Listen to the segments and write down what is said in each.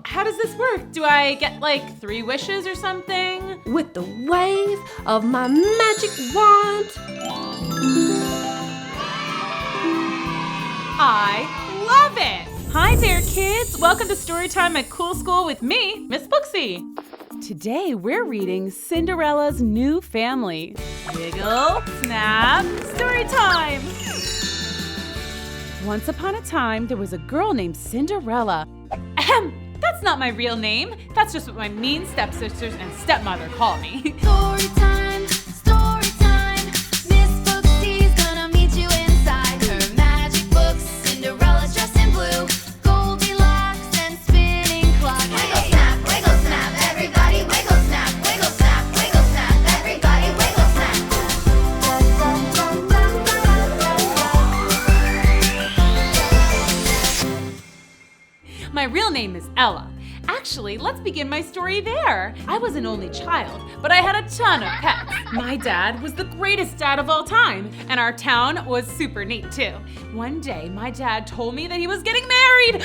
how does this work? Do I get like 3 wishes or something? With the wave of my magic wand. I love it! Hi there, kids! Welcome to Storytime at Cool School with me, Miss Booksy. Today, we're reading Cinderella's New Family. Wiggle, snap, Storytime! Once upon a time, there was a girl named Cinderella. That's not my real name. That's just what my mean stepsisters and stepmother call me. Storytime, storytime. Miss Booksy's gonna meet you inside her magic books. Cinderella's dressed in blue, Goldilocks and spinning clock. Wiggle snap, everybody wiggle snap, everybody wiggle snap. My real name is Ella. Actually, let's begin my story there. I was an only child, but I had a ton of pets. My dad was the greatest dad of all time, and our town was super neat too. One day, my dad told me that he was getting married.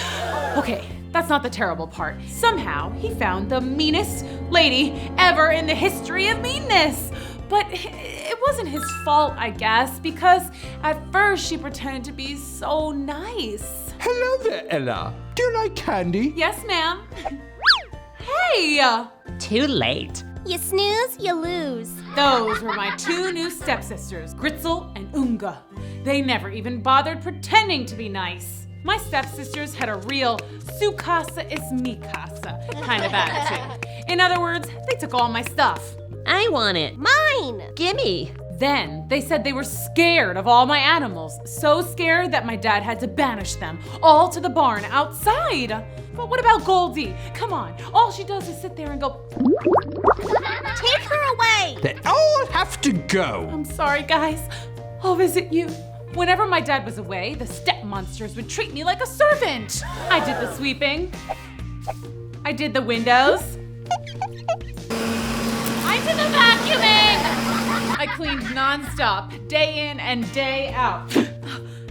Okay, that's not the terrible part. Somehow, he found the meanest lady ever in the history of meanness. But it wasn't his fault, I guess, because at first she pretended to be so nice. Hello there, Ella. Do you like candy? Yes, ma'am. Hey! Too late. You snooze, you lose. Those were my 2 new stepsisters, Gritzel and Unga. They never even bothered pretending to be nice. My stepsisters had a real su casa es mi casa kind of attitude. In other words, they took all my stuff. I want it. Mine. Gimme. Then they said they were scared of all my animals, so scared that my dad had to banish them all to the barn outside. But what about Goldie? Come on, all she does is sit there and go, Take her away. They all have to go. I'm sorry, guys. I'll visit you. Whenever my dad was away, the step monsters would treat me like a servant. I did the sweeping. I did the windows. I did the vacuuming. I cleaned nonstop, day in and day out.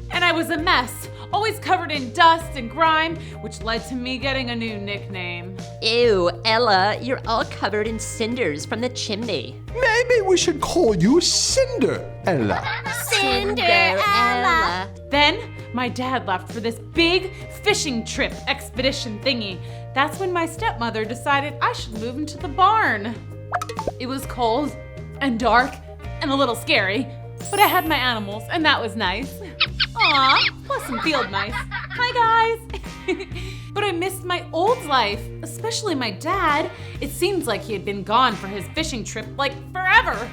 And I was a mess, always covered in dust and grime, which led to me getting a new nickname. Ew, Ella, you're all covered in cinders from the chimney. Maybe we should call you Cinderella. Cinderella. Then my dad left for this big fishing trip expedition thingy. That's when my stepmother decided I should move into the barn. It was cold and dark and a little scary, but I had my animals and that was nice. Aw, plus some field mice. Hi guys. But I missed my old life, especially my dad. It seems like he had been gone for his fishing trip like forever.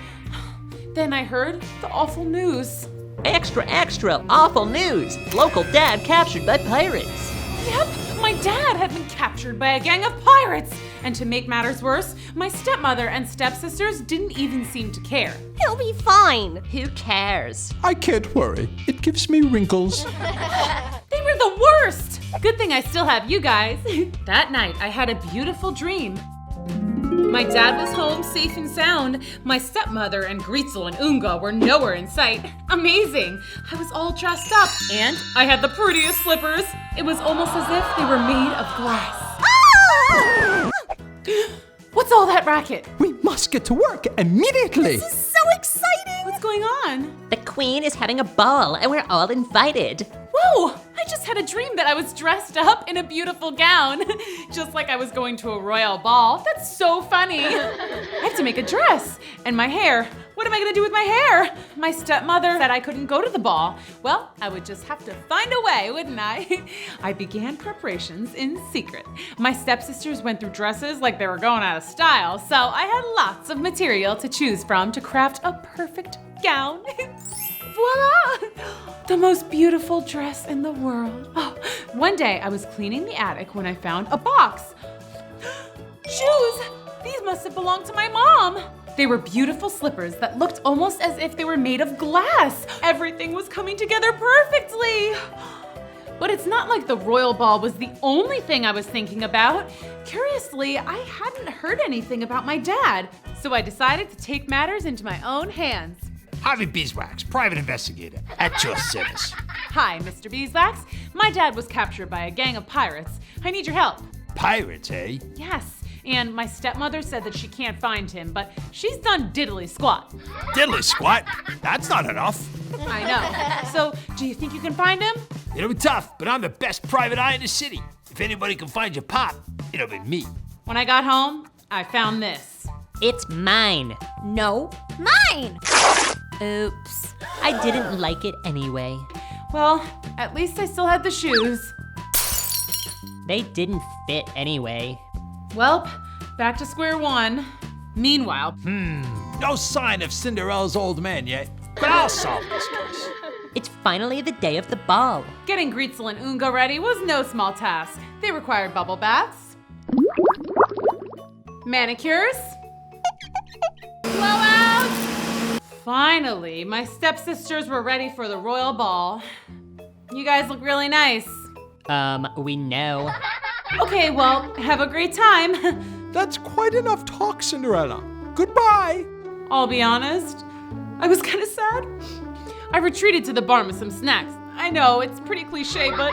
Then I heard the awful news. Extra, extra, awful news. Local dad captured by pirates. Yep, my dad had been captured by a gang of pirates. And to make matters worse, my stepmother and stepsisters didn't even seem to care. He'll be fine. Who cares? I can't worry. It gives me wrinkles. They were the worst! Good thing I still have you guys. That night, I had a beautiful dream. My dad was home safe and sound. My stepmother and Gritzel and Unga were nowhere in sight. Amazing! I was all dressed up, and I had the prettiest slippers. It was almost as if they were made of glass. What's all that racket? We must get to work immediately. This is so exciting. What's going on? The queen is having a ball and we're all invited. Whoa! I just had a dream that I was dressed up in a beautiful gown, just like I was going to a royal ball. That's so funny. I have to make a dress and my hair. What am I gonna do with my hair? My stepmother said I couldn't go to the ball. Well, I would just have to find a way, wouldn't I? I began preparations in secret. My stepsisters went through dresses like they were going out of style, so I had lots of material to choose from to craft a perfect gown. Voila! The most beautiful dress in the world. Oh, one day I was cleaning the attic when I found a box. Shoes! These must have belonged to my mom. They were beautiful slippers that looked almost as if they were made of glass. Everything was coming together perfectly. But it's not like the royal ball was the only thing I was thinking about. Curiously, I hadn't heard anything about my dad, so I decided to take matters into my own hands. Harvey Beeswax, private investigator, at your service. Hi, Mr. Beeswax. My dad was captured by a gang of pirates. I need your help. pirates, eh? Yes, and my stepmother said that she can't find him, but she's done diddly squat. Diddly squat. That's not enough. I know. So, do you think you can find him? It'll be tough, but I'm the best private eye in the city. If anybody can find your pop, it'll be me. When I got home, I found this. It's mine. No, mine! Oops. I didn't like it anyway. Well, at least I still had the shoes. They didn't fit anyway. Welp, back to square one. Meanwhile, No sign of Cinderella's old man yet, but I'll solve this case. It's finally the day of the ball. getting Greetzel and Unga ready was no small task. They required bubble baths, manicures, blowouts. Finally, my stepsisters were ready for the royal ball. You guys look really nice. We know. Okay, well, have a great time. That's quite enough talk, Cinderella. Goodbye. I'll be honest, I was kind of sad. I retreated to the barn with some snacks. I know, it's pretty cliche, but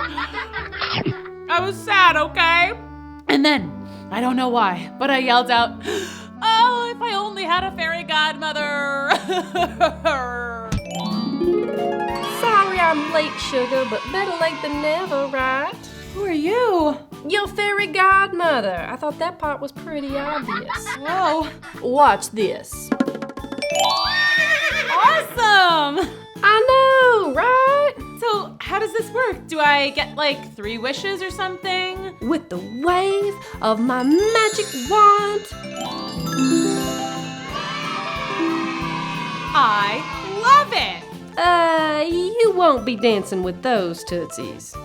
I was sad, okay? And then, I don't know why, but I yelled out, "Oh, if I only had a fairy godmother!" Sorry I'm late, sugar, but better late than never, right? Who are you? Your fairy godmother. I thought that part was pretty obvious. Whoa, Watch this. awesome! I know, right? So, how does this work? Do I get like 3 wishes or something? With the wave of my magic wand. I love it! You won't be dancing with those tootsies.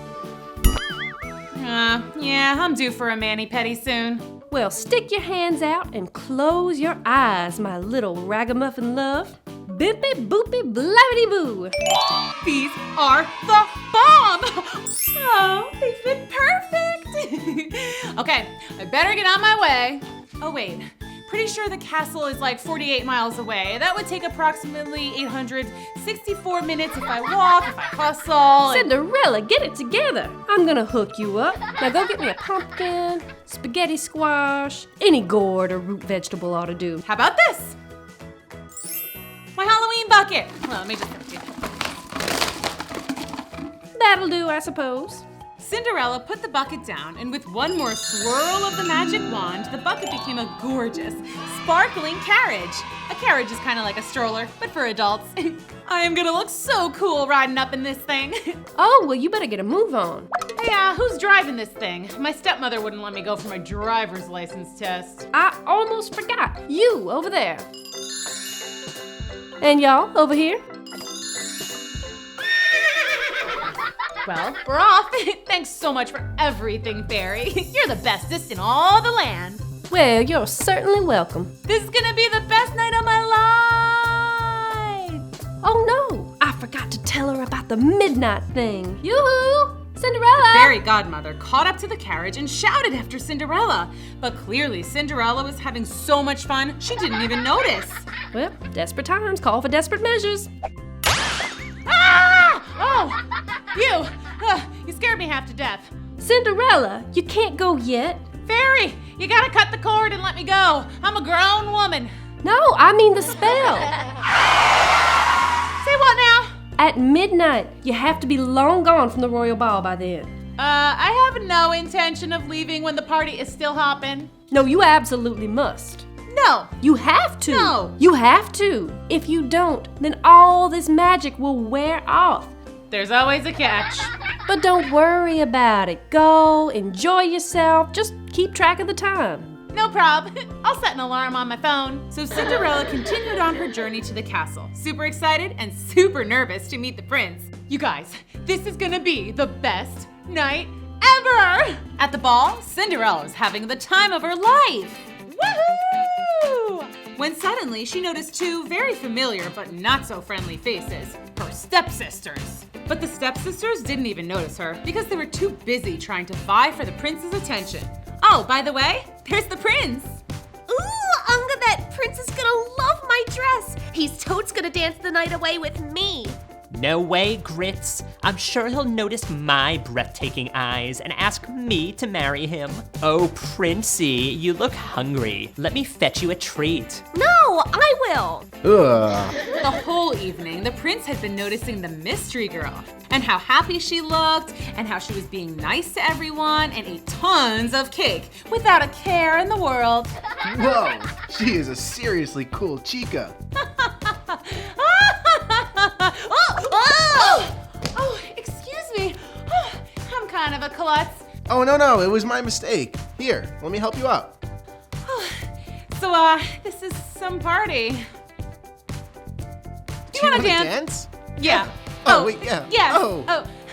Yeah, I'm due for a mani-pedi soon. Well, stick your hands out and close your eyes, my little ragamuffin love. Bippy boopy blabbity boo. These are the bomb! Oh, they fit perfect! Okay, I better get on my way. Oh wait, pretty sure the castle is like 48 miles away. That would take approximately 864 minutes if I walk, if I hustle. Cinderella, get it together. I'm gonna hook you up. Now go get me a pumpkin, spaghetti squash, any gourd or root vegetable ought to do. How about this? My Halloween bucket. Well, let me just empty it. That'll do, I suppose. Cinderella put the bucket down, and with one more swirl of the magic wand, the bucket became a gorgeous, sparkling carriage. A carriage is kind of like a stroller, but for adults. I am gonna look so cool riding up in this thing. Oh, well, you better get a move on. Hey, who's driving this thing? My stepmother wouldn't let me go for my driver's license test. I almost forgot. You, over there. And y'all, over here. Well, we're off. Thanks so much for everything, Fairy. You're the bestest in all the land. Well, you're certainly welcome. This is gonna be the best night of my life. Oh no, I forgot to tell her about the midnight thing. Yoo-hoo! Cinderella! Fairy godmother caught up to the carriage and shouted after Cinderella. But clearly Cinderella was having so much fun, she didn't even notice. Well, desperate times call for desperate measures. Ah! Oh, you scared me half to death. Cinderella, you can't go yet. Fairy, you gotta cut the cord and let me go. I'm a grown woman. No, I mean the spell. Say what now? At midnight, you have to be long gone from the royal ball by then. I have no intention of leaving when the party is still hopping. No, you absolutely must. No. You have to. No. You have to. If you don't, then all this magic will wear off. There's always a catch. But don't worry about it. Go, enjoy yourself. Just keep track of the time. No prob. I'll set an alarm on my phone. So Cinderella continued on her journey to the castle, super excited and super nervous to meet the prince. You guys, this is gonna be the best night ever! At the ball, Cinderella was having the time of her life. Woohoo! When suddenly she noticed 2 very familiar but not so friendly faces, her stepsisters. But the stepsisters didn't even notice her because they were too busy trying to vie for the prince's attention. Oh, by the way, there's the prince. Ooh, Unga, that prince is gonna love my dress. He's totes gonna dance the night away with me. No way, Grits. I'm sure he'll notice my breathtaking eyes and ask me to marry him. Oh, Princey, you look hungry. Let me fetch you a treat. No, I will. Ugh. The whole evening, the prince had been noticing the mystery girl and how happy she looked and how she was being nice to everyone and ate tons of cake without a care in the world. Whoa, she is a seriously cool chica. Oh, excuse me. I'm kind of a klutz. Oh, no, it was my mistake. Here, let me help you out. So, this is some party. Do you wanna wanna dance? dance? Yeah. Oh, wait, yeah. Yeah.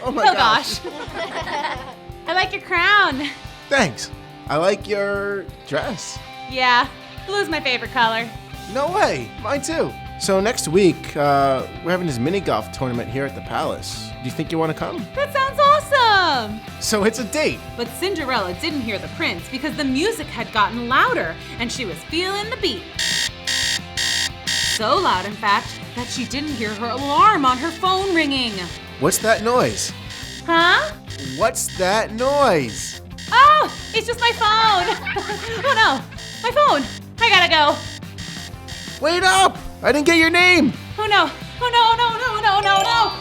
Oh my gosh. I like your crown. Thanks. I like your dress. Yeah, blue's my favorite color. No way, mine too. So next week, we're having this mini golf tournament here at the palace. Do you think you want to come? That sounds awesome. So it's a date. But Cinderella didn't hear the prince because the music had gotten louder and she was feeling the beat. So loud, in fact, that she didn't hear her alarm on her phone ringing. What's that noise? Huh? What's that noise? Oh, it's just my phone. Oh no, my phone. I gotta go. Wait up! I didn't get your name! Oh no, oh no, oh no, no, no, no, no.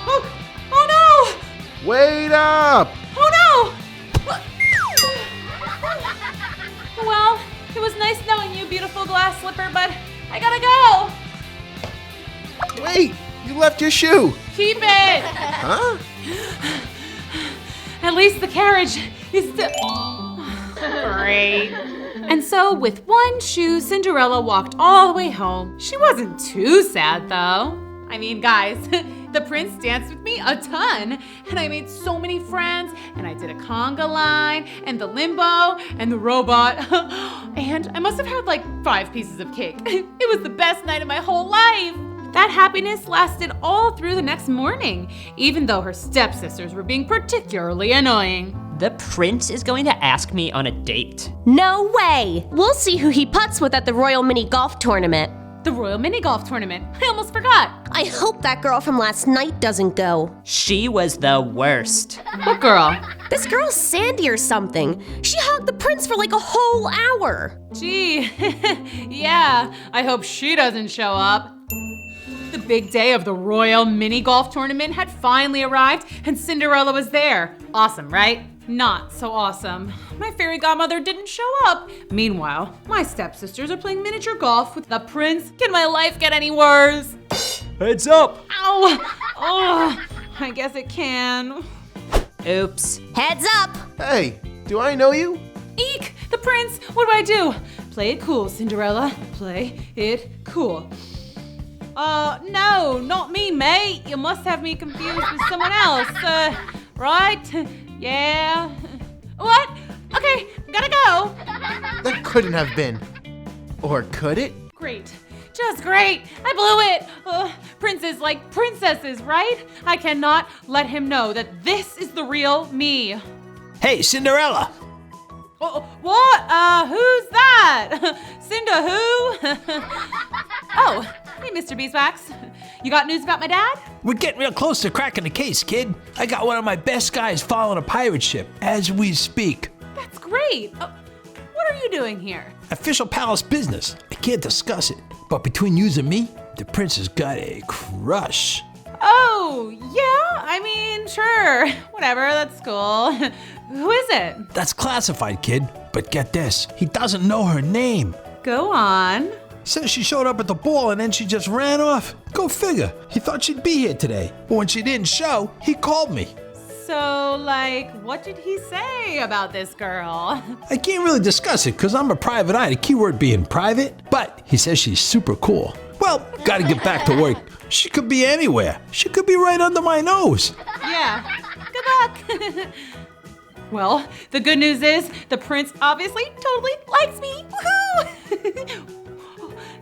Oh no, Wait up! oh no. Well, it was nice knowing you, beautiful glass slipper, but I gotta go. Wait! You left your shoe! Keep it. Huh? At least the carriage is still... Great. And so, with one shoe, Cinderella walked all the way home. She wasn't too sad, though. I mean, guys, the prince danced with me a ton, and I made so many friends, and I did a conga line, and the limbo, and the robot, and I must have had like 5 pieces of cake. It was the best night of my whole life. That happiness lasted all through the next morning, even though her stepsisters were being particularly annoying. The prince is going to ask me on a date. No way! We'll see who he putts with at the Royal Mini Golf Tournament. The Royal Mini Golf Tournament. I almost forgot. I hope that girl from last night doesn't go. She was the worst. What girl? This girl's Sandy or something. She hugged the prince for like a whole hour. Gee, yeah, I hope she doesn't show up. The big day of the Royal Mini Golf Tournament had finally arrived and Cinderella was there. Awesome, right? Not so awesome. My fairy godmother didn't show up. Meanwhile, my stepsisters are playing miniature golf with the prince. Can my life get any worse? Heads up! Ow! Oh, I guess it can. Oops. Heads up! Hey, do I know you? Eek! The prince! What do? Play it cool, Cinderella. Play it cool. No, not me, mate. You must have me confused with someone else. Right? Yeah. What? Okay, gotta go. That couldn't have been. Or could it? Great. Just great. I blew it. Princes like princesses, right? I cannot let him know that this is the real me. Hey, Cinderella! What? Who's that? Cinda who? Oh, hey, Mr. Beeswax. You got news about my dad? We're getting real close to cracking the case, kid. I got one of my best guys following a pirate ship as we speak. That's great. What are you doing here? Official palace business. I can't discuss it. But between yous and me, the prince has got a crush. Oh, yeah, I mean, sure. Whatever, that's cool. Who is it? That's classified, kid. But get this, he doesn't know her name. Go on. Says she showed up at the ball and then she just ran off. Go figure. He thought she'd be here today. But when she didn't show, he called me. So, like, what did he say about this girl? I can't really discuss it because I'm a private eye, the keyword being private. But he says she's super cool. Well, gotta get back to work. She could be anywhere. She could be right under my nose. Yeah, good luck. Well, the good news is the prince obviously totally likes me. Woohoo!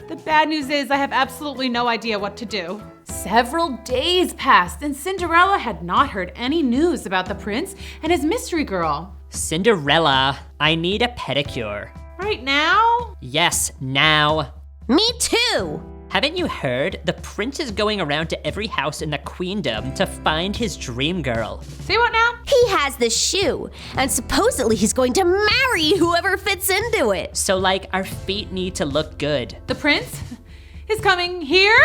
The bad news is I have absolutely no idea what to do. Several days passed and Cinderella had not heard any news about the prince and his mystery girl. Cinderella, I need a pedicure. Right now? Yes, now. Me too! Haven't you heard? The prince is going around to every house in the queendom to find his dream girl. Say what now? He has the shoe, and supposedly he's going to marry whoever fits into it. So, like, our feet need to look good. The prince is coming here?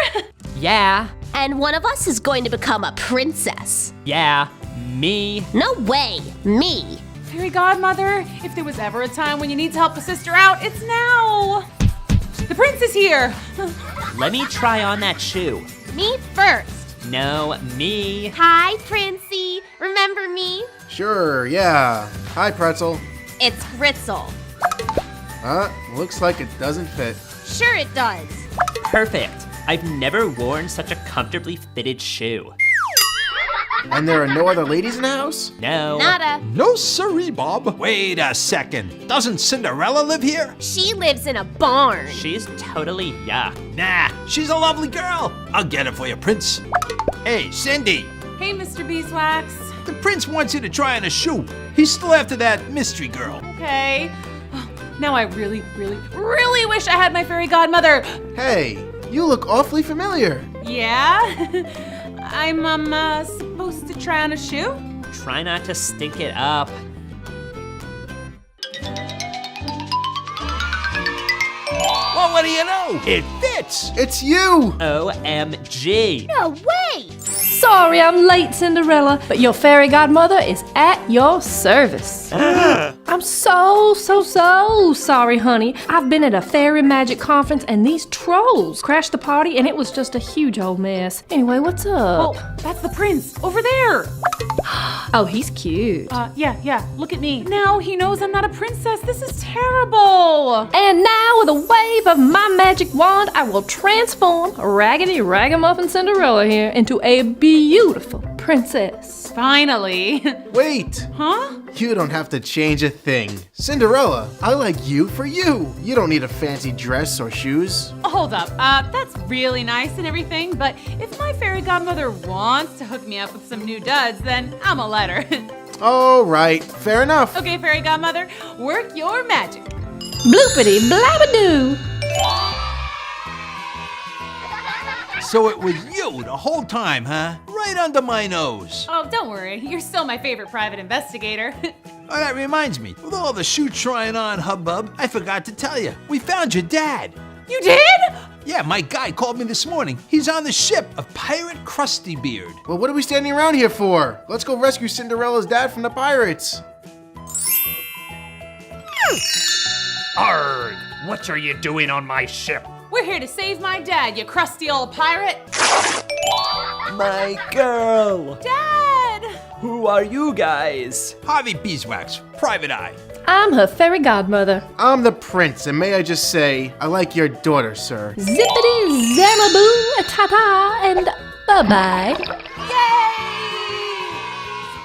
Yeah, And one of us is going to become a princess. yeah, me. No way, me. Fairy godmother, if there was ever a time when you need to help a sister out, it's now. The prince is here. Let me try on that shoe. Me first. No, me. Hi, Princey. Remember me? Sure, yeah. Hi, Pretzel. It's Fritzel. Looks like it doesn't fit. Sure it does. Perfect. I've never worn such a comfortably fitted shoe. And there are no other ladies in the house? No. Nada. No siree, Bob. Wait a second. Doesn't Cinderella live here? She lives in a barn. She's totally yuck. Nah, she's a lovely girl. I'll get her for you, Prince. Hey, Cindy. Hey, Mr. Beeswax. The prince wants you to try on a shoe. He's still after that mystery girl. Okay. Now I really, really, really wish I had my fairy godmother. Hey, you look awfully familiar. Yeah? I'm supposed to try on a shoe? Try not to stink it up. Well, what do you know? It fits. It's you! OMG. No way. Sorry I'm late, Cinderella, but your fairy godmother is at your service. I'm so sorry, honey. I've been at a fairy magic conference and these trolls crashed the party and it was just a huge old mess. Anyway, what's up? Oh, that's the prince over there. Oh, he's cute. Yeah, look at me. Now he knows I'm not a princess. This is terrible. And now, with a wave of my magic wand, I will transform Raggedy Ragamuffin Cinderella here into a beautiful princess. Finally. Wait! Huh? You don't have to change a thing. Cinderella, I like you for you. You don't need a fancy dress or shoes. Hold up. That's really nice and everything, but if my fairy godmother wants to hook me up with some new duds, then I'ma let her. All right, fair enough. Okay, fairy godmother, work your magic. Bloopity blabadoo. So it was you the whole time, huh? Right under my nose. Oh, don't worry. You're still my favorite private investigator. Oh, that reminds me. With all the shoe trying on hubbub, I forgot to tell you. We found your dad. You did? Yeah, my guy called me this morning. He's on the ship of Pirate Krusty Beard. Well, what are we standing around here for? Let's go rescue Cinderella's dad from the pirates. Arg! What are you doing on my ship? We're here to save my dad, you crusty old pirate. My girl! Dad! Who are you guys? Harvey Beeswax, Private Eye. I'm her fairy godmother. I'm the prince, and may I just say, I like your daughter, sir. Zippity zamaboo, ta-ta, and bye-bye.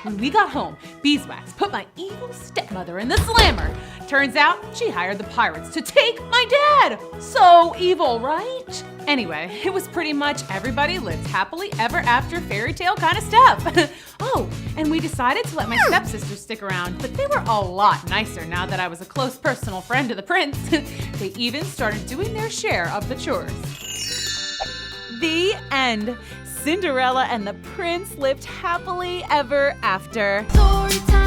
When we got home, Beeswax put my evil stepmother in the slammer. Turns out she hired the pirates to take my dad. So evil, right? Anyway, it was pretty much everybody lived happily ever after fairy tale kind of stuff. Oh, and we decided to let my stepsisters stick around, but they were a lot nicer now that I was a close personal friend to the prince. They even started doing their share of the chores. The end. Cinderella and the prince lived happily ever after. Story time.